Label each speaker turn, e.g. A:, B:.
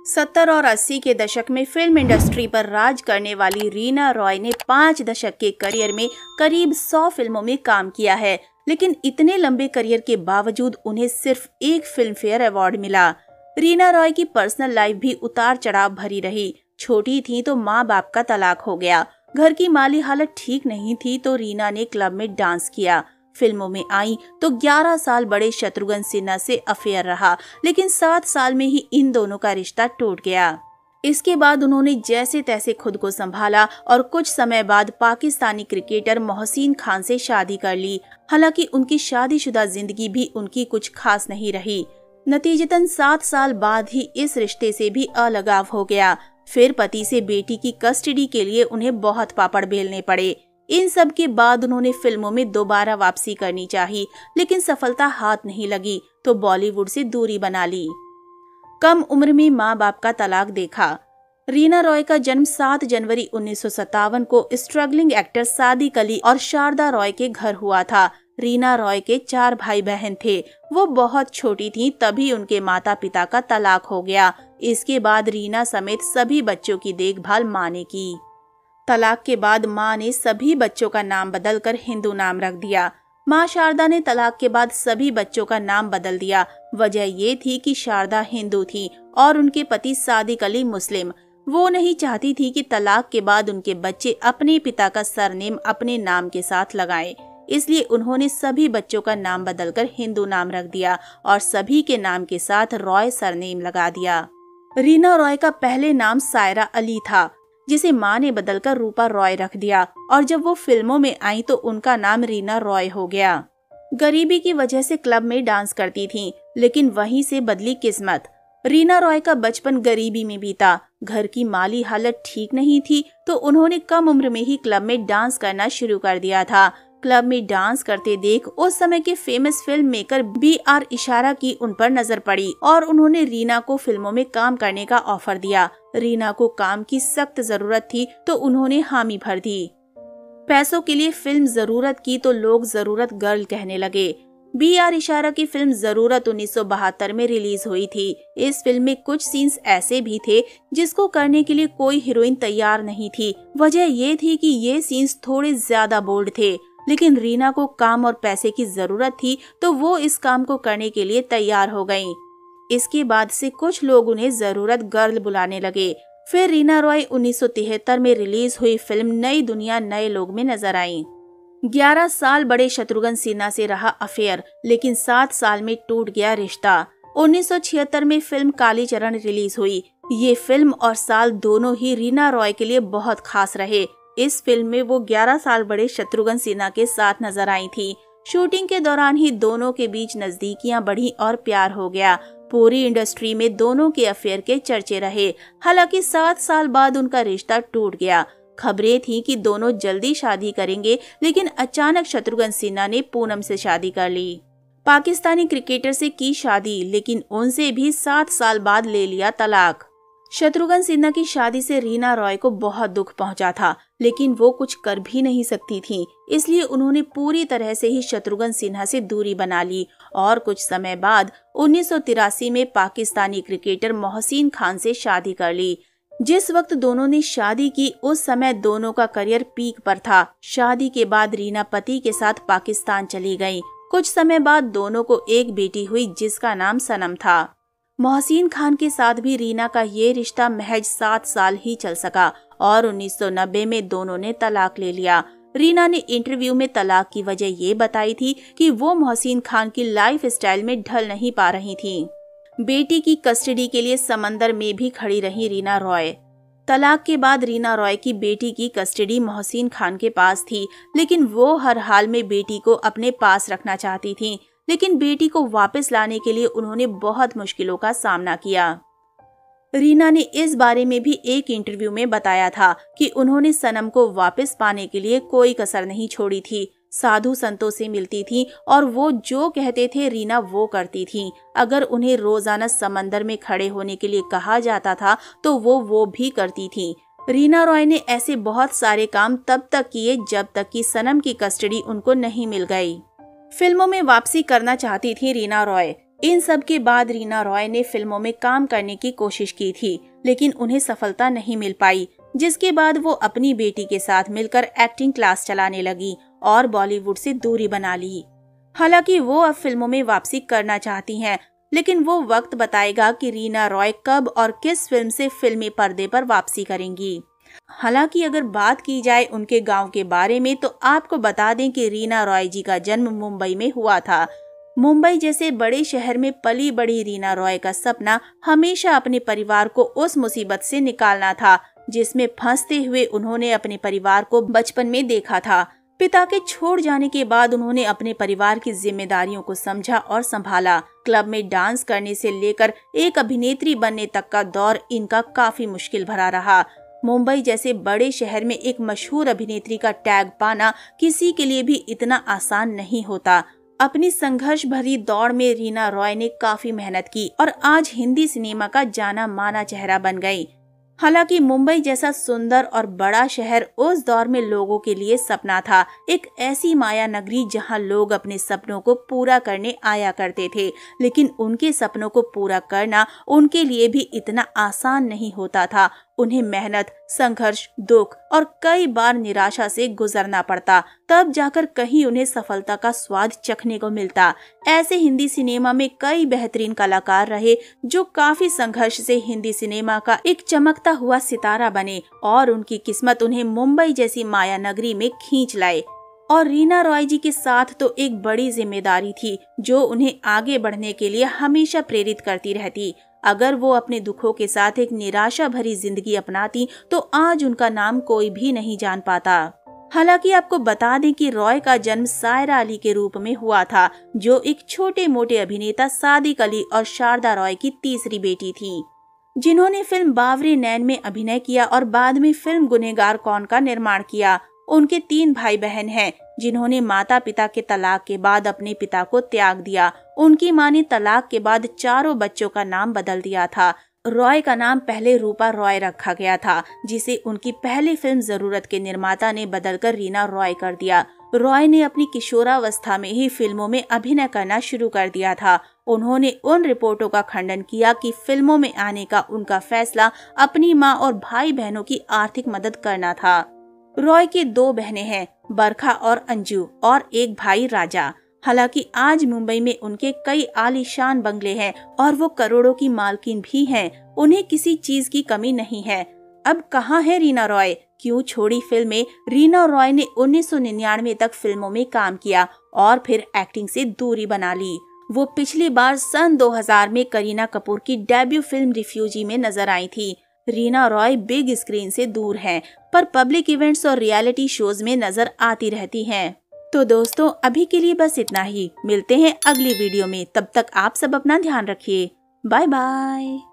A: 70 और 80 के दशक में फिल्म इंडस्ट्री पर राज करने वाली रीना रॉय ने 5 दशक के करियर में करीब 100 फिल्मों में काम किया है, लेकिन इतने लंबे करियर के बावजूद उन्हें सिर्फ एक फिल्म फेयर अवार्ड मिला। रीना रॉय की पर्सनल लाइफ भी उतार चढ़ाव भरी रही। छोटी थी तो माँ बाप का तलाक हो गया, घर की माली हालत ठीक नहीं थी तो रीना ने क्लब में डांस किया। फिल्मों में आई तो 11 साल बड़े शत्रुघ्न सिन्हा से अफेयर रहा, लेकिन 7 साल में ही इन दोनों का रिश्ता टूट गया। इसके बाद उन्होंने जैसे तैसे खुद को संभाला और कुछ समय बाद पाकिस्तानी क्रिकेटर मोहसिन खान से शादी कर ली। हालांकि उनकी शादीशुदा जिंदगी भी उनकी कुछ खास नहीं रही। नतीजतन 7 साल बाद ही इस रिश्ते से भी अलगाव हो गया। फिर पति से बेटी की कस्टडी के लिए उन्हें बहुत पापड़ बेलने पड़े। इन सब के बाद उन्होंने फिल्मों में दोबारा वापसी करनी चाही, लेकिन सफलता हाथ नहीं लगी तो बॉलीवुड से दूरी बना ली। कम उम्र में माँ बाप का तलाक देखा। रीना रॉय का जन्म 7 जनवरी 1957 को स्ट्रगलिंग एक्टर सादिक अली और शारदा रॉय के घर हुआ था। रीना रॉय के 4 भाई बहन थे। वो बहुत छोटी थीं, तभी उनके माता पिता का तलाक हो गया। इसके बाद रीना समेत सभी बच्चों की देखभाल माँ ने की। तलाक के बाद माँ ने सभी बच्चों का नाम बदलकर हिंदू नाम रख दिया। माँ शारदा ने तलाक के बाद सभी बच्चों का नाम बदल दिया। वजह ये थी कि शारदा हिंदू थी और उनके पति सादिक अली मुस्लिम। वो नहीं चाहती थी कि तलाक के बाद उनके बच्चे अपने पिता का सरनेम अपने नाम के साथ लगाएं। इसलिए उन्होंने सभी बच्चों का नाम बदलकर हिंदू नाम रख दिया और सभी के नाम के साथ रॉय सरनेम लगा दिया। रीना रॉय का पहले नाम सायरा अली था, जिसे माँ ने बदलकर रूपा रॉय रख दिया, और जब वो फिल्मों में आई तो उनका नाम रीना रॉय हो गया। गरीबी की वजह से क्लब में डांस करती थीं, लेकिन वहीं से बदली किस्मत। रीना रॉय का बचपन गरीबी में बीता। घर की माली हालत ठीक नहीं थी तो उन्होंने कम उम्र में ही क्लब में डांस करना शुरू कर दिया था। क्लब में डांस करते देख उस समय के फेमस फिल्म मेकर BR इशारा की उन पर नजर पड़ी और उन्होंने रीना को फिल्मों में काम करने का ऑफर दिया। रीना को काम की सख्त जरूरत थी तो उन्होंने हामी भर दी। पैसों के लिए फिल्म जरूरत की तो लोग जरूरत गर्ल कहने लगे। BR इशारा की फिल्म जरूरत 1972 में रिलीज हुई थी। इस फिल्म में कुछ सीन्स ऐसे भी थे जिसको करने के लिए कोई हीरोइन तैयार नहीं थी। वजह ये थी कि ये सीन्स थोड़े ज्यादा बोल्ड थे, लेकिन रीना को काम और पैसे की जरूरत थी तो वो इस काम को करने के लिए तैयार हो गयी। इसके बाद से कुछ लोग उन्हें जरूरत गर्ल बुलाने लगे। फिर रीना रॉय 1973 में रिलीज हुई फिल्म नई दुनिया नए लोग में नजर आई। 11 साल बड़े शत्रुघ्न सिन्हा से रहा अफेयर, लेकिन 7 साल में टूट गया रिश्ता। 1976 में फिल्म कालीचरण रिलीज हुई। ये फिल्म और साल दोनों ही रीना रॉय के लिए बहुत खास रहे। इस फिल्म में वो 11 साल बड़े शत्रुघ्न सिन्हा के साथ नजर आई थी। शूटिंग के दौरान ही दोनों के बीच नजदीकियां बढ़ी और प्यार हो गया। पूरी इंडस्ट्री में दोनों के अफेयर के चर्चे रहे। हालांकि 7 साल बाद उनका रिश्ता टूट गया। खबरें थी कि दोनों जल्दी शादी करेंगे, लेकिन अचानक शत्रुघ्न सिन्हा ने पूनम से शादी कर ली। पाकिस्तानी क्रिकेटर से की शादी, लेकिन उनसे भी 7 साल बाद ले लिया तलाक। शत्रुघ्न सिन्हा की शादी से रीना रॉय को बहुत दुख पहुंचा था, लेकिन वो कुछ कर भी नहीं सकती थीं। इसलिए उन्होंने पूरी तरह से ही शत्रुघ्न सिन्हा से दूरी बना ली और कुछ समय बाद 1983 में पाकिस्तानी क्रिकेटर मोहसिन खान से शादी कर ली। जिस वक्त दोनों ने शादी की उस समय दोनों का करियर पीक पर था। शादी के बाद रीना पति के साथ पाकिस्तान चली गयी। कुछ समय बाद दोनों को एक बेटी हुई जिसका नाम सनम था। मोहसिन खान के साथ भी रीना का ये रिश्ता महज 7 साल ही चल सका और 1990 में दोनों ने तलाक ले लिया। रीना ने इंटरव्यू में तलाक की वजह ये बताई थी कि वो मोहसिन खान की लाइफ स्टाइल में ढल नहीं पा रही थीं। बेटी की कस्टडी के लिए समंदर में भी खड़ी रही रीना रॉय। तलाक के बाद रीना रॉय की बेटी की कस्टडी मोहसिन खान के पास थी, लेकिन वो हर हाल में बेटी को अपने पास रखना चाहती थीं। लेकिन बेटी को वापस लाने के लिए उन्होंने बहुत मुश्किलों का सामना किया। रीना ने इस बारे में भी एक इंटरव्यू में बताया था कि उन्होंने सनम को वापस पाने के लिए कोई कसर नहीं छोड़ी थी। साधु संतों से मिलती थी और वो जो कहते थे रीना वो करती थी। अगर उन्हें रोजाना समंदर में खड़े होने के लिए कहा जाता था तो वो भी करती थी। रीना रॉय ने ऐसे बहुत सारे काम तब तक किए जब तक कि सनम की कस्टडी उनको नहीं मिल गई। फिल्मों में वापसी करना चाहती थी रीना रॉय। इन सब के बाद रीना रॉय ने फिल्मों में काम करने की कोशिश की थी, लेकिन उन्हें सफलता नहीं मिल पाई, जिसके बाद वो अपनी बेटी के साथ मिलकर एक्टिंग क्लास चलाने लगी और बॉलीवुड से दूरी बना ली। हालांकि वो अब फिल्मों में वापसी करना चाहती हैं, लेकिन वो वक्त बताएगा कि रीना रॉय कब और किस फिल्म से फिल्मी पर्दे पर वापसी करेंगी। हालांकि अगर बात की जाए उनके गांव के बारे में, तो आपको बता दें कि रीना रॉय जी का जन्म मुंबई में हुआ था। मुंबई जैसे बड़े शहर में पली बड़ी रीना रॉय का सपना हमेशा अपने परिवार को उस मुसीबत से निकालना था जिसमें फंसते हुए उन्होंने अपने परिवार को बचपन में देखा था। पिता के छोड़ जाने के बाद उन्होंने अपने परिवार की जिम्मेदारियों को समझा और संभाला। क्लब में डांस करने से लेकर एक अभिनेत्री बनने तक का दौर इनका काफी मुश्किल भरा रहा। मुंबई जैसे बड़े शहर में एक मशहूर अभिनेत्री का टैग पाना किसी के लिए भी इतना आसान नहीं होता। अपनी संघर्ष भरी दौड़ में रीना रॉय ने काफी मेहनत की और आज हिंदी सिनेमा का जाना माना चेहरा बन गई। हालांकि मुंबई जैसा सुंदर और बड़ा शहर उस दौर में लोगों के लिए सपना था, एक ऐसी माया नगरी जहां लोग अपने सपनों को पूरा करने आया करते थे, लेकिन उनके सपनों को पूरा करना उनके लिए भी इतना आसान नहीं होता था। उन्हें मेहनत, संघर्ष, दुख और कई बार निराशा से गुजरना पड़ता, तब जाकर कहीं उन्हें सफलता का स्वाद चखने को मिलता। ऐसे हिंदी सिनेमा में कई बेहतरीन कलाकार रहे जो काफी संघर्ष से हिंदी सिनेमा का एक चमकता हुआ सितारा बने और उनकी किस्मत उन्हें मुंबई जैसी माया नगरी में खींच लाए। और रीना रॉय जी के साथ तो एक बड़ी जिम्मेदारी थी जो उन्हें आगे बढ़ने के लिए हमेशा प्रेरित करती रहती। अगर वो अपने दुखों के साथ एक निराशा भरी जिंदगी अपनाती तो आज उनका नाम कोई भी नहीं जान पाता। हालांकि आपको बता दें कि रॉय का जन्म सायरा अली के रूप में हुआ था, जो एक छोटे मोटे अभिनेता सादिक अली और शारदा रॉय की तीसरी बेटी थी, जिन्होंने फिल्म बावरे नैन में अभिनय किया और बाद में फिल्म गुनहगार कौन का निर्माण किया। उनके 3 भाई बहन हैं, जिन्होंने माता पिता के तलाक के बाद अपने पिता को त्याग दिया। उनकी मां ने तलाक के बाद चारों बच्चों का नाम बदल दिया था। रॉय का नाम पहले रूपा रॉय रखा गया था, जिसे उनकी पहली फिल्म जरूरत के निर्माता ने बदलकर रीना रॉय कर दिया। रॉय ने अपनी किशोरावस्था में ही फिल्मों में अभिनय करना शुरू कर दिया था। उन्होंने उन रिपोर्टों का खंडन किया कि फिल्मों में आने का उनका फैसला अपनी मां और भाई बहनों की आर्थिक मदद करना था। रॉय की 2 बहनें हैं, बरखा और अंजू, और एक भाई राजा। हालांकि आज मुंबई में उनके कई आलीशान बंगले हैं और वो करोड़ों की मालकिन भी हैं। उन्हें किसी चीज की कमी नहीं है। अब कहाँ है रीना रॉय? क्यों छोड़ी फिल्में? रीना रॉय ने 1999 तक फिल्मों में काम किया और फिर एक्टिंग से दूरी बना ली। वो पिछली बार सन 2000 में करीना कपूर की डेब्यू फिल्म रिफ्यूजी में नजर आई थी। रीना रॉय बिग स्क्रीन से दूर हैं, पर पब्लिक इवेंट्स और रियलिटी शोज में नजर आती रहती हैं। तो दोस्तों, अभी के लिए बस इतना ही। मिलते हैं अगली वीडियो में। तब तक आप सब अपना ध्यान रखिए। Bye bye.